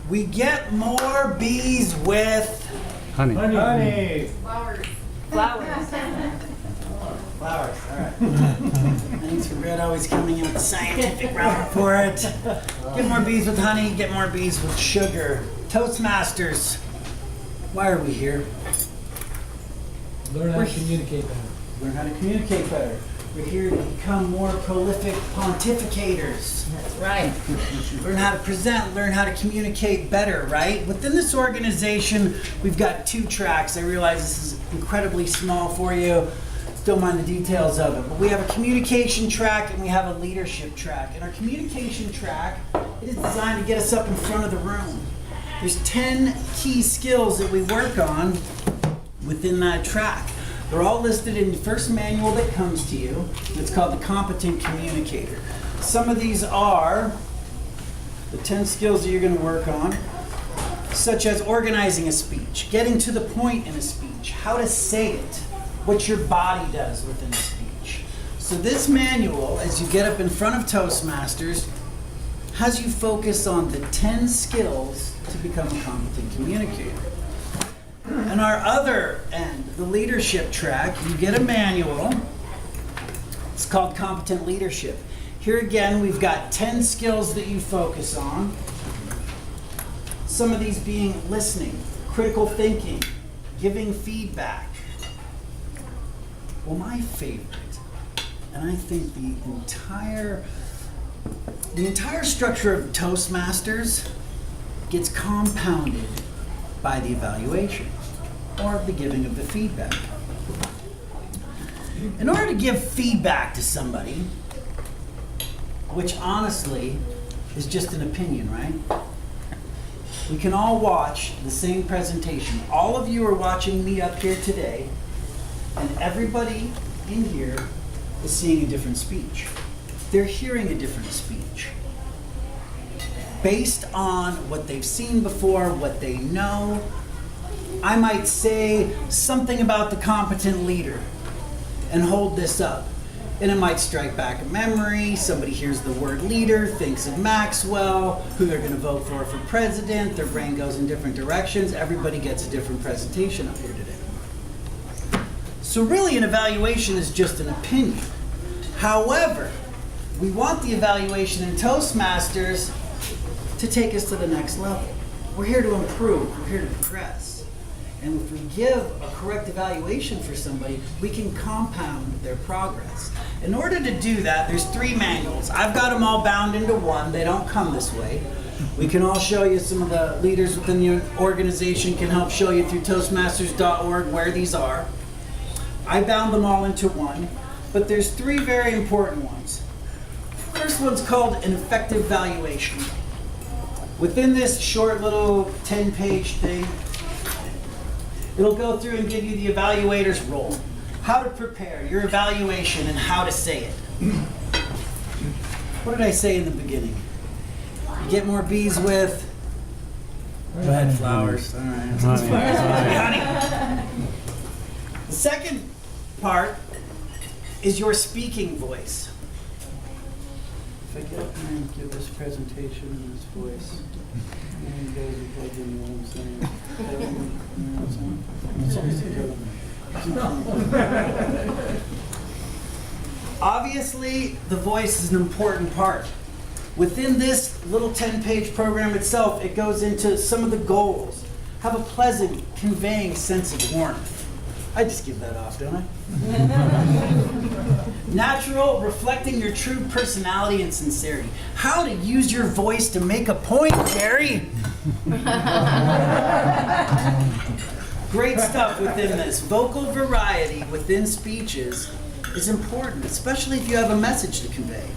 We get more bees with Honey. Honey. Flowers. flowers. Flowers, all right. Thanks for Brett always coming in with the scientific route for it. Get more bees with honey, get more bees with sugar. Toastmasters, why are we here? Learn how to communicate better. Learn how to communicate better. We're here to become more prolific pontificators. That's right. Learn how to present, learn how to communicate better, right? Within this organization, we've got 2 tracks. I realize this is incredibly small for you. Don't mind the details of it. But we have a communication track and we have a leadership track. And our communication track, it is designed to get us up in front of the room. There's 10 key skills that we work on within that track. They're all listed in the first manual that comes to you. It's called the Competent Communicator. Some of these are the 10 skills that you're going to work on, such as organizing a speech, getting to the point in a speech, how to say it, what your body does within a speech. So this manual, as you get up in front of Toastmasters, has you focus on the 10 skills to become a competent communicator. And our other end, the leadership track, you get a manual. It's called Competent Leadership. Here again, we've got 10 skills that you focus on. Some of these being listening, critical thinking, giving feedback. Well, my favorite, and I think the entire structure of Toastmasters gets compounded by the evaluation or the giving of the feedback. In order to give feedback to somebody, which honestly is just an opinion, right? We can all watch the same presentation. All of you are watching me up here today, and everybody in here is seeing a different speech. They're hearing a different speech based on what they've seen before, what they know. I might say something about the competent leader and hold this up. And it might strike back a memory. Somebody hears the word leader, thinks of Maxwell, who they're going to vote for president. Their brain goes in different directions. Everybody gets a different presentation up here today. So really an evaluation is just an opinion. However, we want the evaluation in Toastmasters to take us to the next level. We're here to improve, we're here to progress. And if we give a correct evaluation for somebody, we can compound their progress. In order to do that, there's 3 manuals. I've got them all bound into one. They don't come this way. We can all show you, some of the leaders within the organization can help show you through Toastmasters.org where these are. I bound them all into one, but there's 3 very important ones. First one's called an effective valuation. Within this short little 10-page thing, it'll go through and give you the evaluator's role. How to prepare your evaluation and how to say it. What did I say in the beginning? You get more bees with... Go ahead, flowers. All right. Honey. The second part is your speaking voice. If I get up here and give this presentation in this voice, and you guys are plugging what I'm saying. Obviously, the voice is an important part. Within this little 10-page program itself, it goes into some of the goals. Have a pleasant, conveying sense of warmth. I just give that off, don't I? Natural, reflecting your true personality and sincerity. How to use your voice to make a point, Gary. Great stuff within this. Vocal variety within speeches is important, especially if you have a message to convey.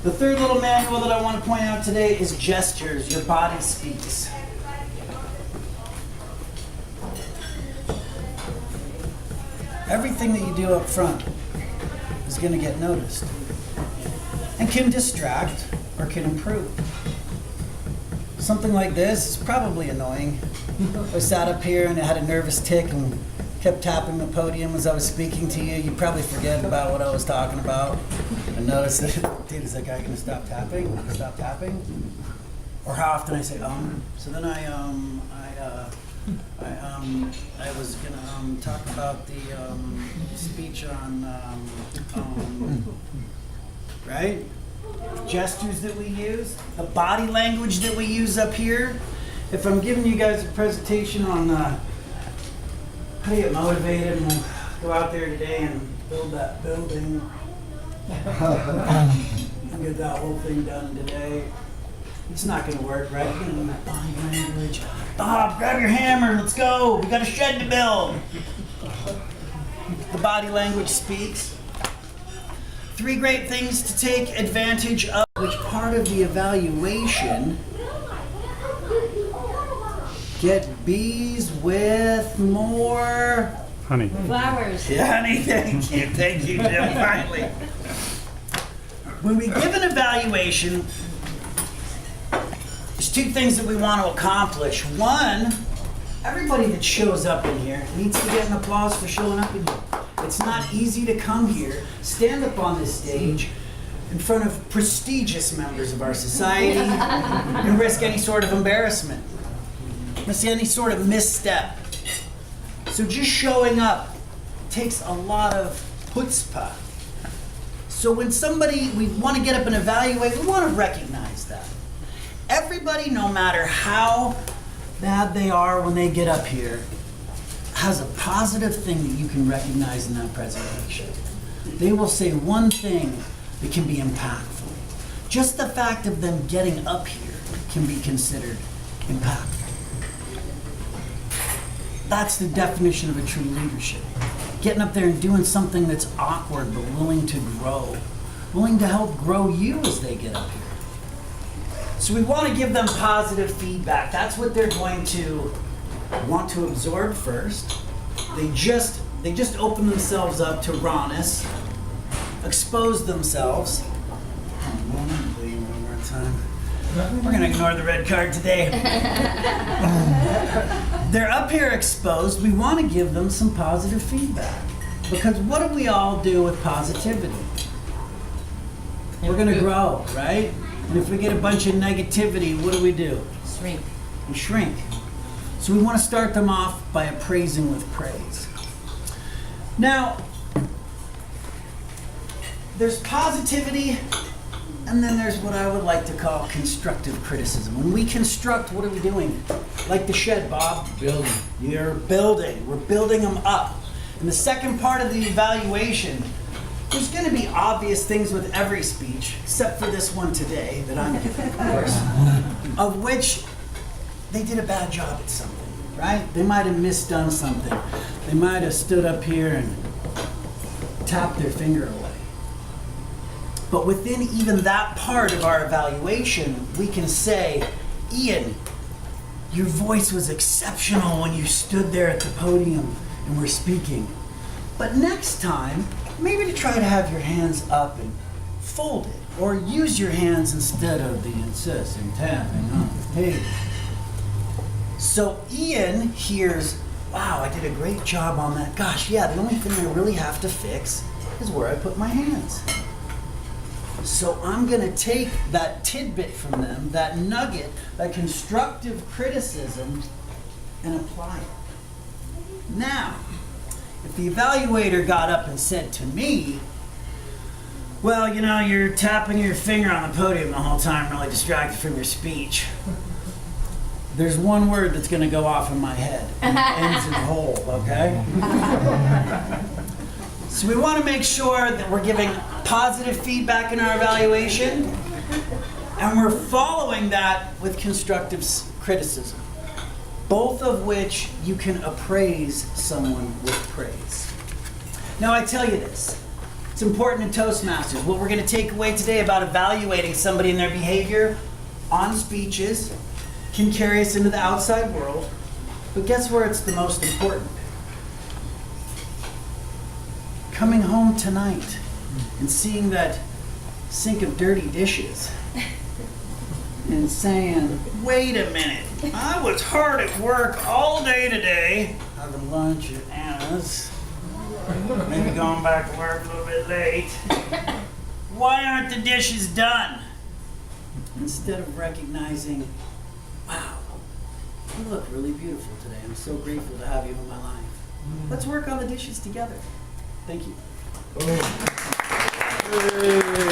The third little manual that I want to point out today is gestures. Your body speaks. Everything that you do up front is going to get noticed and can distract or can improve. Something like this is probably annoying. I sat up here and I had a nervous tick and kept tapping the podium as I was speaking to you. You probably forget about what I was talking about and notice that, dude, is that guy going to stop tapping? Stop tapping? or how often I say So then I was gonna talk about the speech on right? Gestures that we use, the body language that we use up here. If I'm giving you guys a presentation on how to get motivated and go out there today and build that building and get that whole thing done today, it's not going to work, right? You're going to need that body language. Bob, grab your hammer, let's go. We got a shed to build. The body language speaks. 3 great things to take advantage of. Which part of the evaluation? Get bees with more honey. Flowers. Yeah, honey, thank you, Jim, finally. When we give an evaluation, there's 2 things that we want to accomplish. One, everybody that shows up in here needs to get an applause for showing up in here. It's not easy to come here, stand up on this stage in front of prestigious members of our society and risk any sort of embarrassment, risk any sort of misstep. So just showing up takes a lot of chutzpah. So when we want to get up and evaluate, we want to recognize that. Everybody, no matter how bad they are when they get up here, has a positive thing that you can recognize in that presentation. They will say one thing that can be impactful. Just the fact of them getting up here can be considered impactful. That's the definition of a true leadership. Getting up there and doing something that's awkward but willing to grow. Willing to help grow you as they get up here. So we want to give them positive feedback. That's what they're going to want to absorb first. They just open themselves up to rawness, expose themselves. One more time. We're gonna ignore the red card today. They're up here exposed. We want to give them some positive feedback. Because what do we all do with positivity? We're gonna grow, right? And if we get a bunch of negativity, what do? Shrink. We shrink. So we want to start them off by appraising with praise. Now, there's positivity, and then there's what I would like to call constructive criticism. When we construct, what are we doing? Like the shed, Bob. Building. You're building. We're building them up. In the second part of the evaluation, there's going to be obvious things with every speech, except for this one today that I'm giving, of course, of which they did a bad job at something, right? They might have misdone something. They might have stood up here and tapped their finger away. But within even that part of our evaluation, we can say, Ian, your voice was exceptional when you stood there at the podium and were speaking. But next time, maybe to try to have your hands up and folded, or use your hands instead of the incessant tapping on the page. So Ian hears, wow, I did a great job on that. Gosh, yeah, the only thing I really have to fix is where I put my hands. So I'm going to take that tidbit from them, that nugget, that constructive criticism, and apply it. Now, if the evaluator got up and said to me, well, you know, you're tapping your finger on the podium the whole time, really distracted from your speech. There's one word that's going to go off in my head, and it ends in whole, okay? So we want to make sure that we're giving positive feedback in our evaluation, and we're following that with constructive criticism, both of which you can appraise someone with praise. Now I tell you this, it's important in Toastmasters. What we're going to take away today about evaluating somebody and their behavior on speeches can carry us into the outside world, but guess where it's the most important? Coming home tonight and seeing that sink of dirty dishes and saying, wait a minute, I was hard at work all day today, having lunch at Anna's, maybe going back to work a little bit late. Why aren't the dishes done? instead of recognizing, wow, you look really beautiful today. I'm so grateful to have you in my life. Let's work on the dishes together. Thank you. Oh.